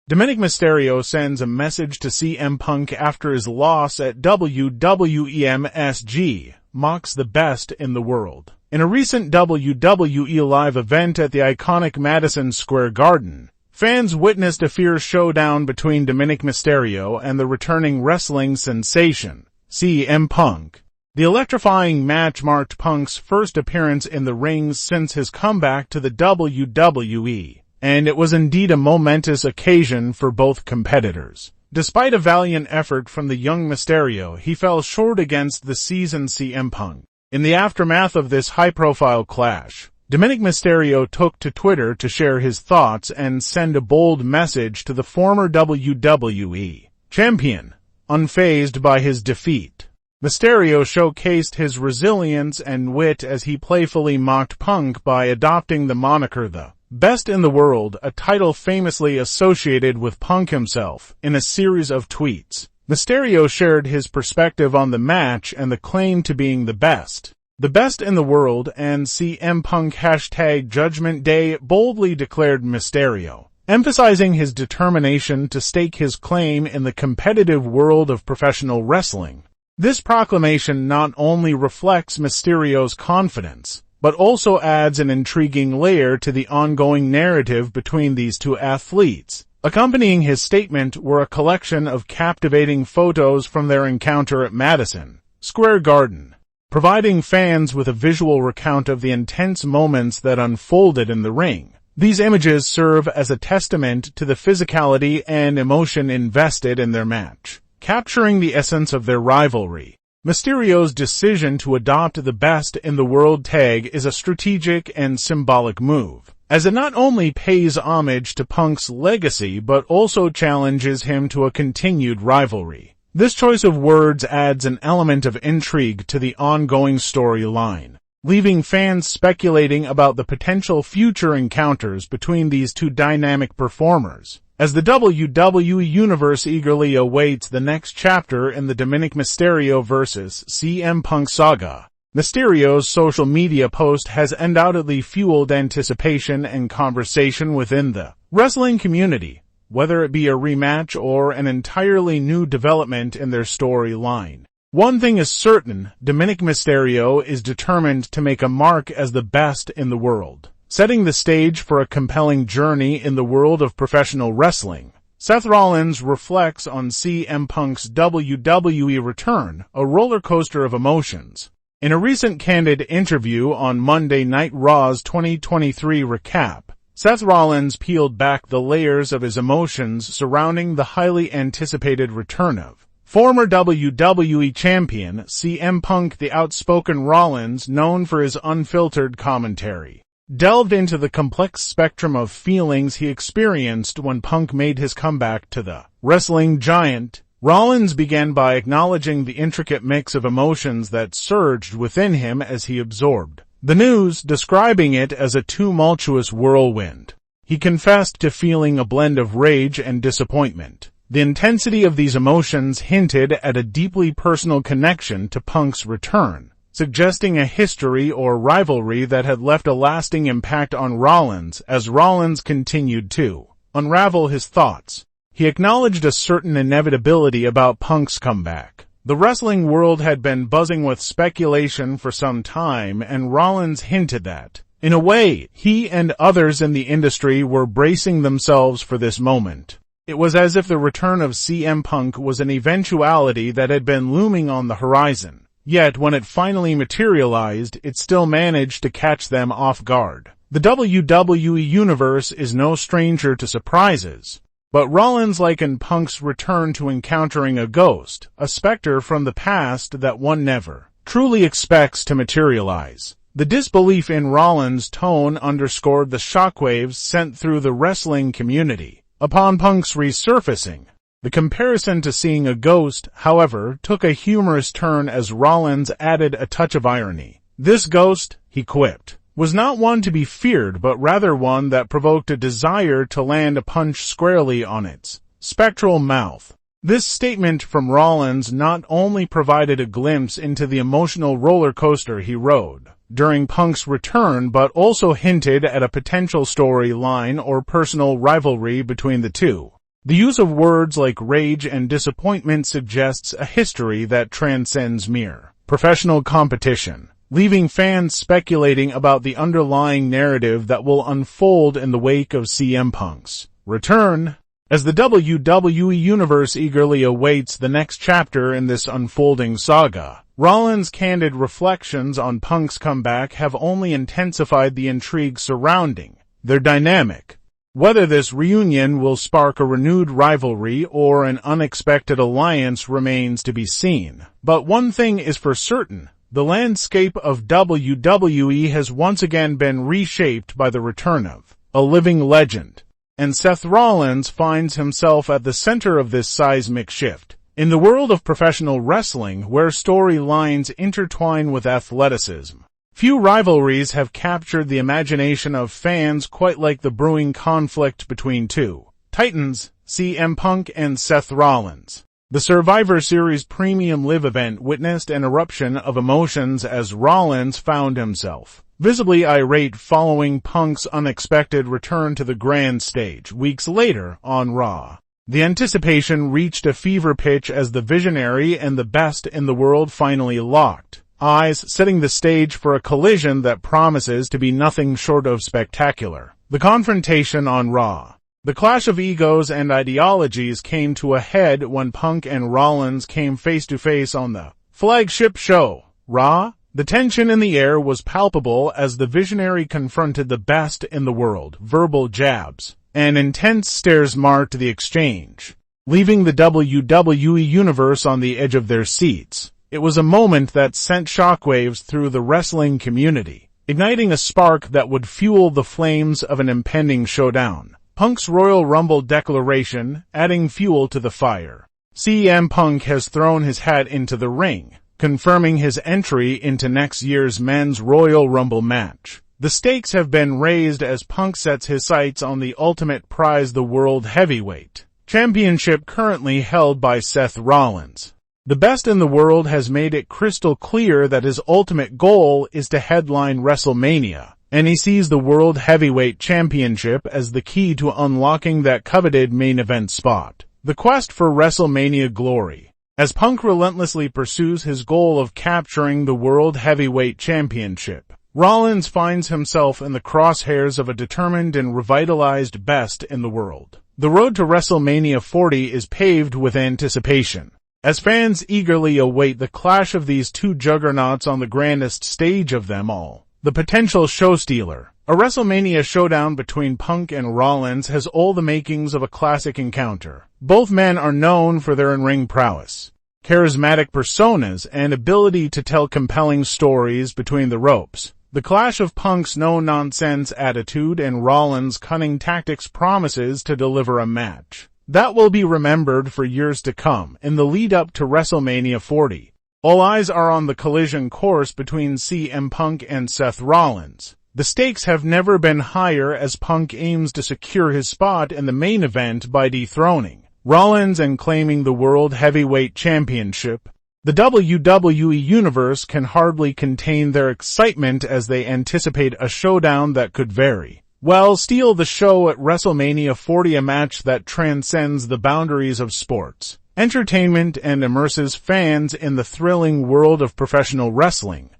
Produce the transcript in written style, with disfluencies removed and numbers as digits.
Dominik Mysterio sends a message to CM Punk after his loss at WWE MSG, mocks the best in the world. In a recent WWE live event at the iconic Madison Square Garden, fans witnessed a fierce showdown between Dominik Mysterio and the returning wrestling sensation, CM Punk. The electrifying match marked Punk's first appearance in the ring since his comeback to the WWE, and it was indeed a momentous occasion for both competitors. Despite a valiant effort from the young Mysterio, he fell short against the seasoned CM Punk. In the aftermath of this high-profile clash, Dominik Mysterio took to Twitter to share his thoughts and send a bold message to the former WWE champion, unfazed by his defeat. Mysterio showcased his resilience and wit as he playfully mocked Punk by adopting the moniker the best in the world, a title famously associated with Punk himself. In a series of tweets, Mysterio shared his perspective on the match and the claim to being the best in the world, and CM Punk #Judgment Day boldly declared Mysterio, emphasizing his determination to stake his claim in the competitive world of professional wrestling. This proclamation not only reflects Mysterio's confidence, but also adds an intriguing layer to the ongoing narrative between these two athletes. Accompanying his statement were a collection of captivating photos from their encounter at Madison Square Garden, providing fans with a visual recount of the intense moments that unfolded in the ring. These images serve as a testament to the physicality and emotion invested in their match, capturing the essence of their rivalry. Mysterio's decision to adopt the best in the world tag is a strategic and symbolic move, as it not only pays homage to Punk's legacy but also challenges him to a continued rivalry. This choice of words adds an element of intrigue to the ongoing storyline, leaving fans speculating about the potential future encounters between these two dynamic performers, as the WWE Universe eagerly awaits the next chapter in the Dominik Mysterio vs. CM Punk saga. Mysterio's social media post has undoubtedly fueled anticipation and conversation within the wrestling community, whether it be a rematch or an entirely new development in their storyline. One thing is certain, Dominik Mysterio is determined to make a mark as the best in the world, setting the stage for a compelling journey in the world of professional wrestling. Seth Rollins reflects on CM Punk's WWE return, a roller coaster of emotions. In a recent candid interview on Monday Night Raw's 2023 recap, Seth Rollins peeled back the layers of his emotions surrounding the highly anticipated return of former WWE champion CM Punk. The outspoken Rollins, known for his unfiltered commentary, delved into the complex spectrum of feelings he experienced when Punk made his comeback to the wrestling giant. Rollins began by acknowledging the intricate mix of emotions that surged within him as he absorbed the news, describing it as a tumultuous whirlwind. He confessed to feeling a blend of rage and disappointment. The intensity of these emotions hinted at a deeply personal connection to Punk's return, suggesting a history or rivalry that had left a lasting impact on Rollins. As Rollins continued to unravel his thoughts, he acknowledged a certain inevitability about Punk's comeback. The wrestling world had been buzzing with speculation for some time, and Rollins hinted that, in a way, he and others in the industry were bracing themselves for this moment. It was as if the return of CM Punk was an eventuality that had been looming on the horizon. Yet when it finally materialized, it still managed to catch them off guard. The WWE Universe is no stranger to surprises, but Rollins likened Punk's return to encountering a ghost, a specter from the past that one never truly expects to materialize. The disbelief in Rollins' tone underscored the shockwaves sent through the wrestling community upon Punk's resurfacing. The comparison to seeing a ghost, however, took a humorous turn as Rollins added a touch of irony. This ghost, he quipped, was not one to be feared, but rather one that provoked a desire to land a punch squarely on its spectral mouth. This statement from Rollins not only provided a glimpse into the emotional roller coaster he rode during Punk's return, but also hinted at a potential storyline or personal rivalry between the two. The use of words like rage and disappointment suggests a history that transcends mere professional competition, leaving fans speculating about the underlying narrative that will unfold in the wake of CM Punk's return. As the WWE Universe eagerly awaits the next chapter in this unfolding saga, Rollins' candid reflections on Punk's comeback have only intensified the intrigue surrounding their dynamic. Whether this reunion will spark a renewed rivalry or an unexpected alliance remains to be seen. But one thing is for certain, the landscape of WWE has once again been reshaped by the return of a living legend, and Seth Rollins finds himself at the center of this seismic shift. In the world of professional wrestling, where storylines intertwine with athleticism, few rivalries have captured the imagination of fans quite like the brewing conflict between two titans, CM Punk and Seth Rollins. The Survivor Series Premium Live event witnessed an eruption of emotions as Rollins found himself visibly irate following Punk's unexpected return to the grand stage weeks later on Raw. The anticipation reached a fever pitch as the visionary and the best in the world finally locked eyes, setting the stage for a collision that promises to be nothing short of spectacular. The confrontation on Raw. The clash of egos and ideologies came to a head when Punk and Rollins came face to face on the flagship show, Raw. The tension in the air was palpable as the visionary confronted the best in the world. Verbal jabs and intense stares marked the exchange, leaving the WWE Universe on the edge of their seats. It was a moment that sent shockwaves through the wrestling community, igniting a spark that would fuel the flames of an impending showdown. Punk's Royal Rumble declaration, adding fuel to the fire. CM Punk has thrown his hat into the ring, confirming his entry into next year's Men's Royal Rumble match. The stakes have been raised as Punk sets his sights on the ultimate prize, the World Heavyweight Championship currently held by Seth Rollins. The best in the world has made it crystal clear that his ultimate goal is to headline WrestleMania, and he sees the World Heavyweight Championship as the key to unlocking that coveted main event spot. The quest for WrestleMania glory. As Punk relentlessly pursues his goal of capturing the World Heavyweight Championship, Rollins finds himself in the crosshairs of a determined and revitalized best in the world. The road to WrestleMania 40 is paved with anticipation, as fans eagerly await the clash of these two juggernauts on the grandest stage of them all, the potential showstealer. A WrestleMania showdown between Punk and Rollins has all the makings of a classic encounter. Both men are known for their in-ring prowess, charismatic personas, and ability to tell compelling stories between the ropes. The clash of Punk's no-nonsense attitude and Rollins' cunning tactics promises to deliver a match that will be remembered for years to come. In the lead-up to WrestleMania 40, all eyes are on the collision course between CM Punk and Seth Rollins. The stakes have never been higher as Punk aims to secure his spot in the main event by dethroning Rollins and claiming the World Heavyweight Championship. The WWE Universe can hardly contain their excitement as they anticipate a showdown that could very well steal the show at WrestleMania 40, a match that transcends the boundaries of sports, entertainment, and immerses fans in the thrilling world of professional wrestling.